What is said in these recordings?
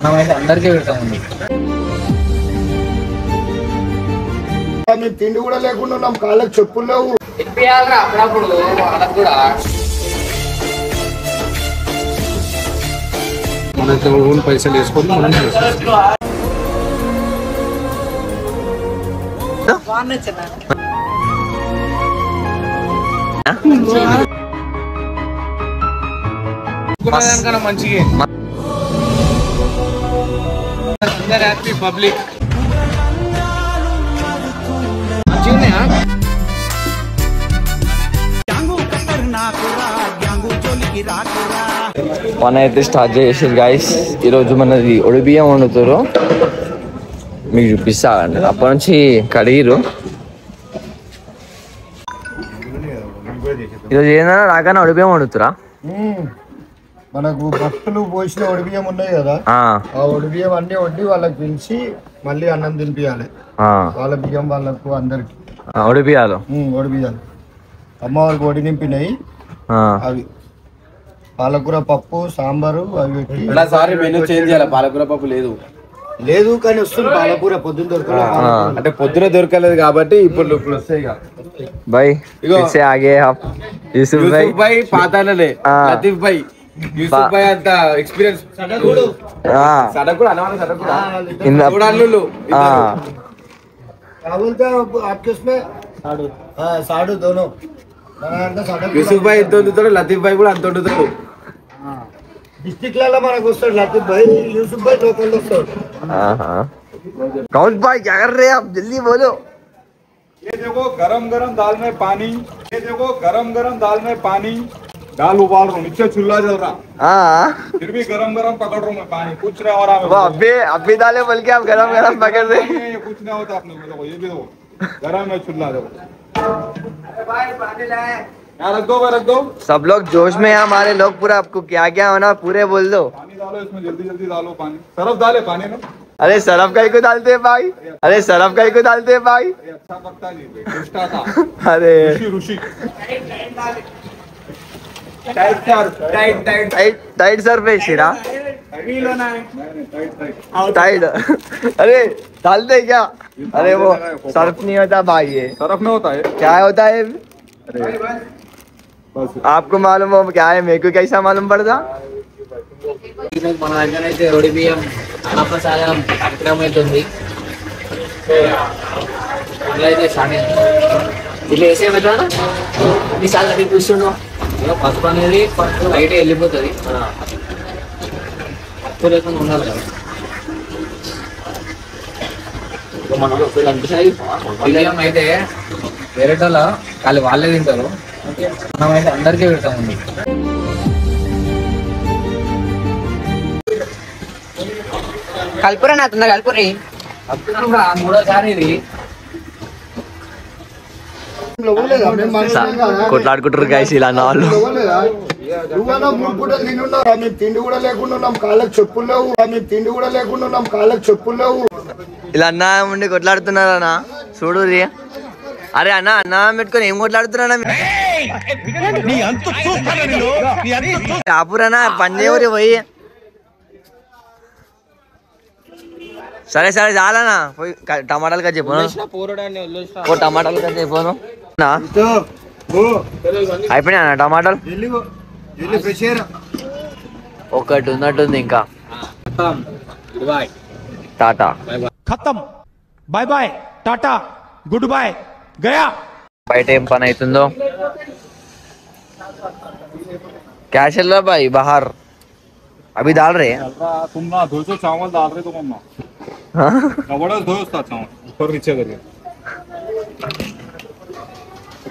మనమైతే అందరికీ పెడతామండి. మేము తిండి కూడా లేకుండా ఉన్నాం, కాళ్ళకి చెప్పులు లేవు. ఇప్పియాలరా అప్పుడప్పుడు వాళ్ళకి కూడా. మనకి ఓన్ పైసలు వేసుకొని మనం మంచిగా అందరు హ్యాపీ పబ్లిక్ మన అయితే స్టార్ట్ చేసేది గాయస్. ఈరోజు మనది ఒడిబియ్యం వండుతారు, మీకు చూపిస్తానండి. అప్పటి నుంచి కడిగిరు. ఈరోజు ఏందన్నా రాగానే ఒడిబియ్యం వండుతురా. మనకు భక్తులు పోసిన ఒడిబియ్యం ఉన్నాయి కదా, ఆ ఒడిబియ్యం అన్ని వండి వాళ్ళకి పిలిచి మళ్ళీ అన్నం తినిపియాలి. వాళ్ళ బియ్యం వాళ్ళకు అందరికి ఒడిబియ్యాలు అమ్మవారికి ఒడి నింపినాయి. అవి పాలకూర పప్పు సాంబారు అవి పాలకూర పప్పు లేదు కానీ వస్తుంది పాలకూర. పొద్దున్న దొరకలేదు అంటే పొద్దున దొరకలేదు కాబట్టి ఇప్పుడు వస్తాయి. యూసుఫ్ భాయ్ పాతాలే, లతీఫ్ భాయ్, యూసుఫ్ భాయ్ అంత ఎక్స్పీరియన్స్. సాడు దోనో. యూసుఫ్ భాయ్ ఎంత వండుతాడు, లతీఫ్ భాయ్ కూడా అంత వండుతాడు. డిస్ట్రిక్ట్ లలో మనకు వస్తాడు లతీఫ్ భాయ్, యూసుఫ్ భాయ్ లోకల్ వస్తాడు. कौन भाई क्या कर रहे हैं आप, जल्दी बोलो। ये देखो गरम गरम दाल में पानी, ये देखो गरम गरम दाल में पानी, दाल उबाल रहा हूँ, नीचे चूल्हा जल रहा, फिर भी गरम गरम पकड़ रहा हूँ मैं पानी, कुछ नहीं हो रहा। अभी दाले बोल के आप गरम गरम पकड़ रहे हैं, कुछ नहीं होता अपने को। ये भी देखो गरम है चूल्हा, देखो रख दो, रख दो। सब लोग जोश में है हमारे लोग, पूरा आपको क्या क्या होना पूरे बोल दो। पानी डालो इसमें, जल्दी जल्दी डालो पानी, सरफ डाले पानी में। अरे सरफ का ही को डालते हैं भाई, अरे सरफ का ही को डालते हैं भाई। अच्छा पकता जी, टेस्टा था। अरे ऋषि टाइट सर पे शिरा टाइट। अरे डालते क्या, अरे वो सर्फ नहीं होता भाई, ये सरफ में होता है, क्या होता है? अरे आपको मालूम हो क्या है, मेरे को कैसा मालूम पड़ता? మన దగ్గర అయితే ఒడిబియ్యం అన్నప్రసాదం కార్యక్రమం అవుతుంది. ఇట్లా అయితే స్టార్ట్ అయింది. ఇట్లా వేసే పెట్టాను ఈసారి అది చూస్తున్నాం. పసుపు అనేది బయట వెళ్ళిపోతుంది, పప్పు లేకుండా ఉండాలి కదా. మనకు అనిపిస్తుంది బియ్యం అయితే వేరేటోళ్ళ వాళ్ళే తింటారు, మనమైతే అందరికీ పెడతామండి. కల్పురా నా తొందర కల్పురి మూడోసారి ఇది కొట్లాడుకుంటారు గాయస్ ఇలా వాళ్ళు. నువ్వన్నా 3 పూటలు తినున్నారా, మేము తిండి కూడా లేకుండా ఉన్నాం, కాళ్ళకి చెప్పులు లేవు. మేము తిండి కూడా లేకుండా ఉన్నాం, కాళ్ళకి చెప్పులు లేవు. ఇలా అన్న ఉండి కొట్లాడుతున్నారు అన్న, చూడు రీ. అరే అన్న అన్న పెట్టుకొని ఏం కొట్లాడుతున్నా కాపురన్నా పని చేయవరి పోయి. సరే సరే చాలనా పోయి టమాటాలు కట్ చెప్పాను, టమాటాలు కట్ చెప్పాను. అయిపోయినా టమాటాలు ఒకటి ఉన్నట్టుంది ఇంకా. టాటా ఖతం, బాయ్ బాయ్, టాటా, గుడ్ బాయ్, గయా. బయట ఏం పని అవుతుందో. क्या चल रहा भाई बाहर, अभी डाल रहे हैं? तुम ना 200 चावल डाल रहे तुम अम्मा, कबड़ा धो उसका चावल ऊपर नीचे करिए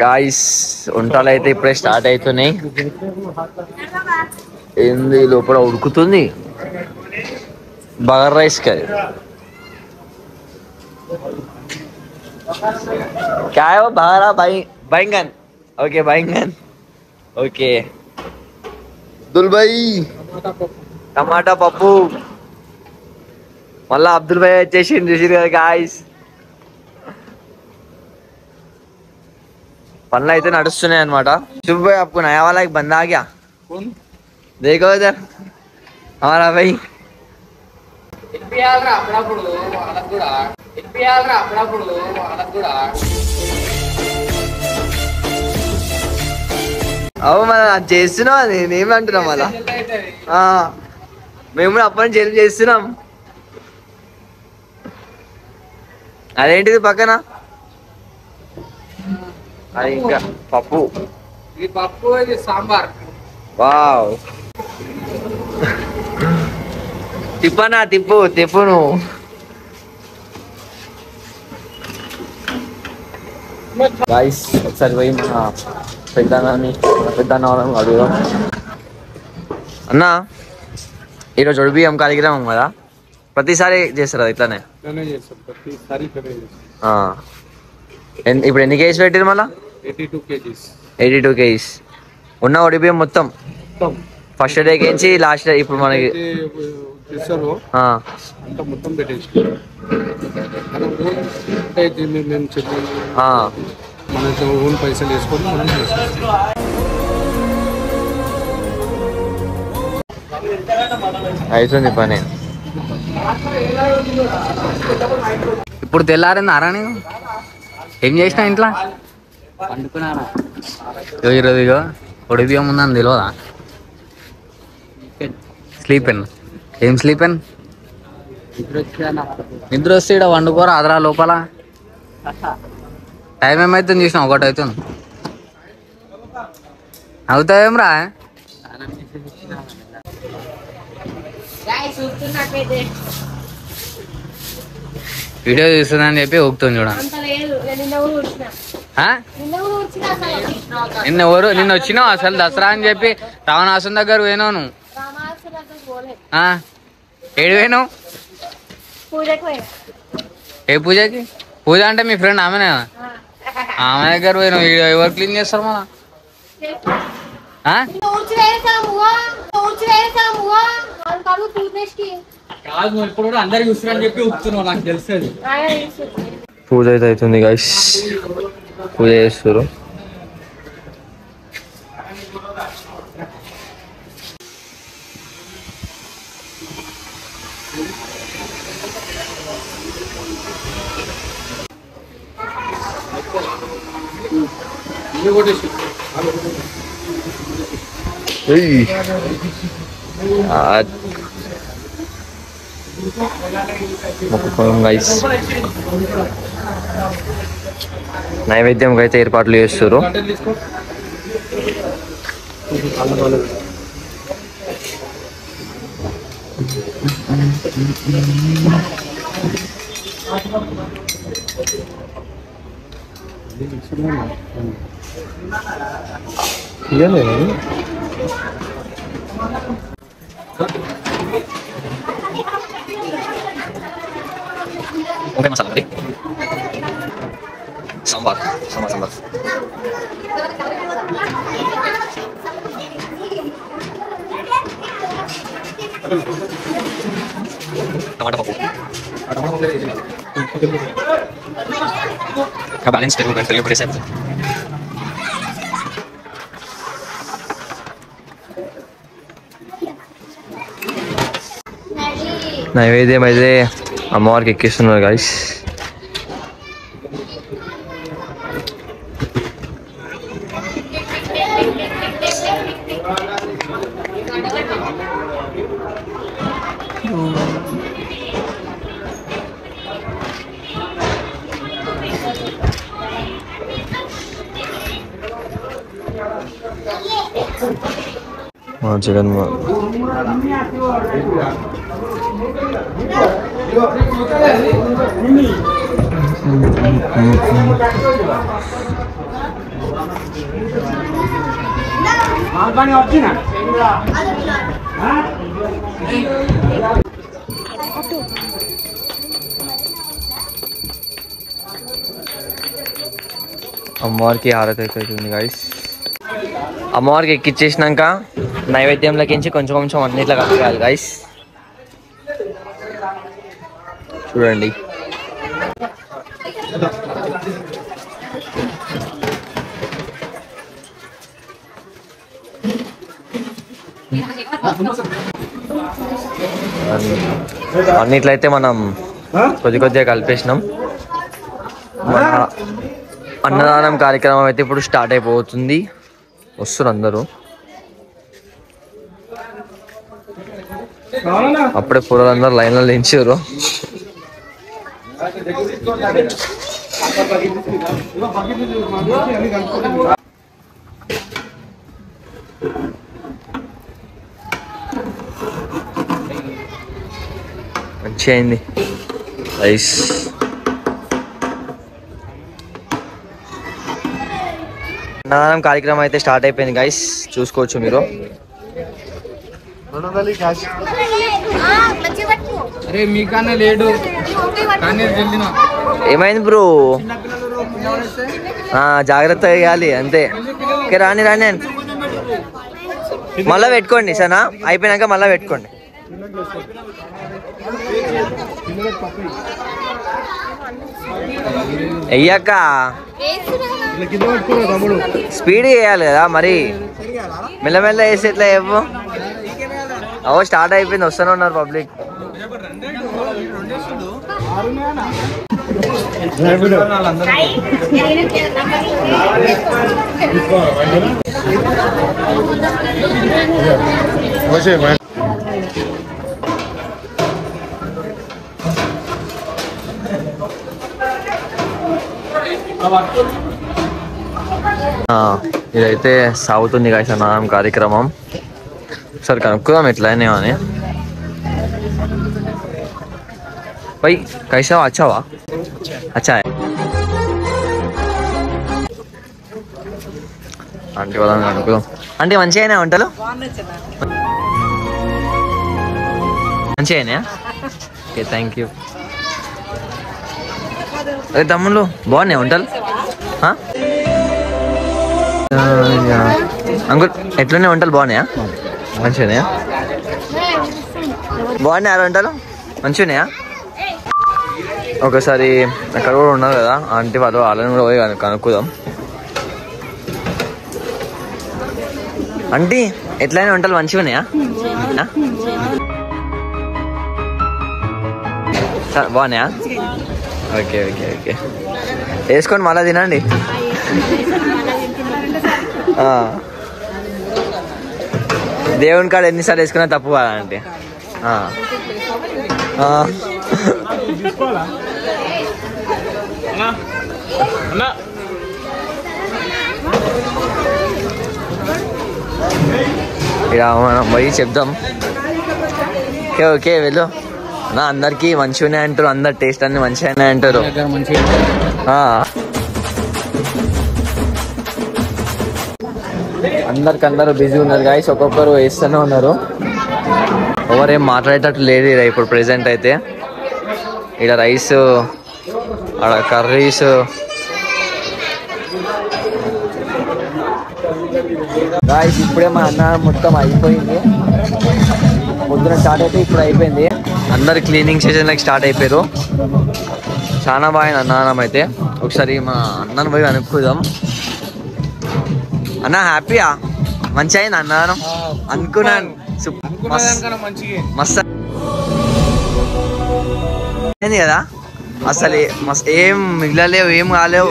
गाइस. వంటలు అయితే ఇప్పుడే స్టార్ట్ అవుతున్నాయి. ఏంది లోపల ఉడుకుతుంది, బగారా రైస్ కదా. क्या है वो बगारा बैंगन, ओके बैंगन ओके. అబ్దుల్ భాయ్ టమాటా పప్పు, మళ్ళా అబ్దుల్ భాయ్ వచ్చేసి చూసారు కదా గాయస్. పనులు అయితే నడుస్తున్నాయి అనమాట. शुभ भाई आपको नया वाला एक बंदा आ गया, देखो इधर हमारा भाई ఇప్పియాలరా అప్పుడప్పుడు వాళ్ళకు కూడా అవు మన చేస్తున్నావు నేనేమంటున్నాం మళ్ళా మేము కూడా అప్పటి నుంచి చేస్తున్నాం. అదేంటిది పక్కన అది ఇంకా పప్పు. ఇది పప్పు, ఇది సాంబార్. వావ్ తిప్పనా తిప్పు నువ్వు. గాయ్స్ ఒకసారి పోయి మన పెద్దన్న వాళ్ళని అడుగుదాం. అన్న ఈరోజు ఒడిబియ్యం కార్యక్రమం కదా, ప్రతిసారి చేస్తారు అది ఇట్లానే? ఇప్పుడు ఎన్ని కేజీస్ పెట్టారు మళ్ళా? 82 kgs ఉన్న ఒడిబియ్యం మొత్తం ఫస్ట్ డే కేంచి లాస్ట్ డే ఇప్పుడు మనకి మొత్తం పెట్టేసి మన ఓన్ పైసలు వేసుకొని మనం అవుతుంది పని. ఇప్పుడు తెల్లారింది అరా నేను ఏం చేసినా ఇంట్లో పండుకున్నాను. ఈరోజు ఇగో ఒడిబియ్యం ఉందని తెలియదా? స్లీపెన్ ఏం స్లీపెన్ నిద్ర వస్తే ఇక్కడ వండుకోరా అదరా లోపల. టైం ఏమైతుంది చూసినా? 1 అవుతుంది. అవుతావేం రా? వీడియో చూస్తుందని చెప్పి ఊపుతుంది చూడండి. నిన్న వచ్చినావు అసలు దసరా అని చెప్పి రావణాసుని దగ్గర పోయినావు నువ్వు. ఏడు పోయినావు? ఏ పూజకి? పూజ అంటే మీ ఫ్రెండ్ ఆమెనే, ఆమె దగ్గర పోయినావు. ఎవరు క్లీన్ చేస్తారు మన? అందరికి చూస్తున్నారని చెప్పి ఊపుతున్నావు, నాకు తెలుస్తుంది. పూజ అయితే అవుతుంది గైస్, పూజ చేస్తారు. గైస్ నైవేద్యం అయితే ఏర్పాట్లు చేస్తారు. వంకాయ మసాలా ఒకటి, సాంబార్ టమాటా పప్పు, బ్యాలెన్స్ పెరుగు పెట్టేసారు. నైవేద్యం అయితే అమ్మవారికి ఎక్కిస్తున్నారు గైస్. జగన్మోహన్ అమ్మవారికి హారతి అయితే అవుతుంది గైస్. అమ్మవారికి ఎక్కిచ్చేసినాక నైవేద్యంలోకించి కొంచెం కొంచెం అన్నిట్లో కలపాలి గైస్. చూడండి అన్నిట్లయితే మనం కొద్దిగా కలిపేసినాం. మన అన్నదానం కార్యక్రమం అయితే ఇప్పుడు స్టార్ట్ అయిపోతుంది. వస్తున్నారు అందరూ. అప్పుడే పూర్వలందరూ లైన్లో నిలిచారు. మంచిగా అయింది రైస్. అన్నదానం కార్యక్రమం అయితే స్టార్ట్ అయిపోయింది గైస్, చూసుకోవచ్చు మీరు. అరే మీకన్నా లేడు కానీ వెళ్ళిన ఏమైంది బ్రో? జాగ్రత్తగా వేయాలి అంతే. రాని మళ్ళా పెట్టుకోండి సరేనా, అయిపోయినాక మళ్ళా పెట్టుకోండి. అయ్యాక స్పీడ్ వేయాలి కదా మరి, మెల్లమెల్ల వేసి ఎట్లా చెప్పు. అవో స్టార్ట్ అయిపోయింది, వస్తూనే ఉన్నారు పబ్లిక్. ఇదైతే సాగుతుంది గాయస్ అన్నదానం కార్యక్రమం. ఒకసారి కనుక్కుందాం ఎట్లయినా అని. भाई कैसा हुआ? अच्छा हुआ? अच्छा है. ఆంటీ వాళ్ళని అనుకుందాం. అంటే మంచిగా అయినా వంటలు? మంచిగా అయినా? Okay thank you. అదే తమ్ముళ్ళు బాగున్నాయి వంటలు? అంకుల్ ఎట్లున్నాయి వంటలు? బాగున్నాయా? మంచిగా బాగున్నాయా వంటలు? మంచిగా ఒకసారి అక్కడ కూడా ఉన్నారు కదా ఆంటీ వాళ్ళు, వాళ్ళని కూడా పోయి కనుక్కుందాం. ఆంటీ ఎట్లయినా వంటలు మంచిగా ఉన్నాయా? బాగున్నాయా? ఓకే ఓకే ఓకే వేసుకొని మళ్ళీ తినండి. దేవుని కాడ ఎన్నిసార్లు వేసుకున్నా తప్పు కదా అంటే. ఇక మనం పోయి చెప్దాం. ఓకే ఓకే వెళ్ళు నా, అందరికి మంచిగానే అంటారు, అందరు టేస్ట్ అన్ని మంచిగానే అంటారు. అందరు బిజీ ఉన్నారు గాయస్, ఒక్కొక్కరు వేస్తూనే ఉన్నారు. ఎవరేం మాట్లాడేటట్టు లేదు ఇక్కడ ఇప్పుడు ప్రెసెంట్ అయితే. ఇక్కడ రైస్, అక్కడ కర్రీస్, గాయస్ ఇప్పుడే మా అన్న మొత్తం అయిపోయింది. పొద్దున స్టార్ట్ అయితే ఇప్పుడు అయిపోయింది. అందరు క్లీనింగ్ సెషన్లకి స్టార్ట్ అయిపోయారు. చాలా బాగా అన్నదానం అయితే. ఒకసారి మా అన్నను పోయి అనుకుందాం. అన్న హ్యాపీయా? మంచి అయింది అన్నదానం అనుకున్నాను. మస్తు అయింది కదా అసలు. ఏం మిగలలేవు, ఏం కాలేవు.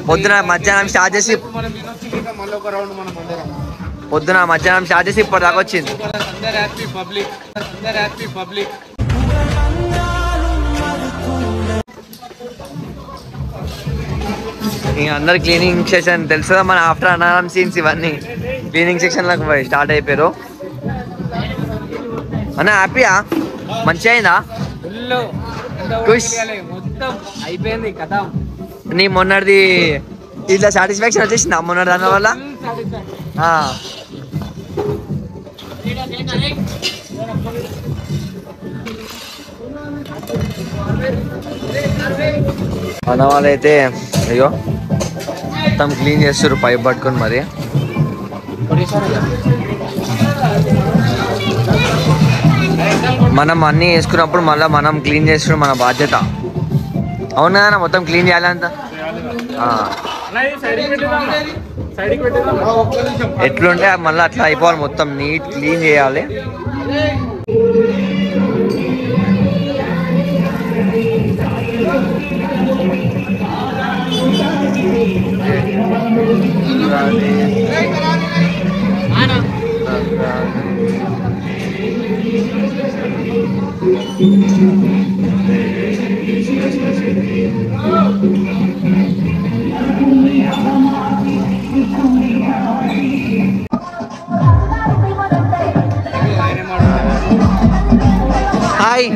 పొద్దున మధ్యాహ్నం స్టార్ట్ చేసి ఇప్పటిదాకా వచ్చింది. ఇంక అందరు క్లీనింగ్ సెక్షన్ తెలుసు మన ఆఫ్టర్ అన్నదానం సీన్స్ ఇవన్నీ క్లీనింగ్ సెక్షన్ లకు స్టార్ట్ అయిపోయారు. అన్న హ్యాపీయా? మంచి అయిందా? అయిపోయింది కదా. నీ మొన్నటిది ఇట్లా సాటిస్ఫాక్షన్ వచ్చేసిందా మొన్నటి దాని వల్ల? అన్న వాళ్ళైతే అయ్యో మొత్తం క్లీన్ చేస్తారు పైప్ పట్టుకొని. మరి మనం అన్నీ వేసుకున్నప్పుడు మళ్ళీ మనం క్లీన్ చేస్తున్నాం, మన బాధ్యత. అవునా? మొత్తం క్లీన్ చేయాలంతా. ఎట్లుంటే మళ్ళీ అట్లా అయిపోవాలి, మొత్తం నీట్ క్లీన్ చేయాలి. హాయ్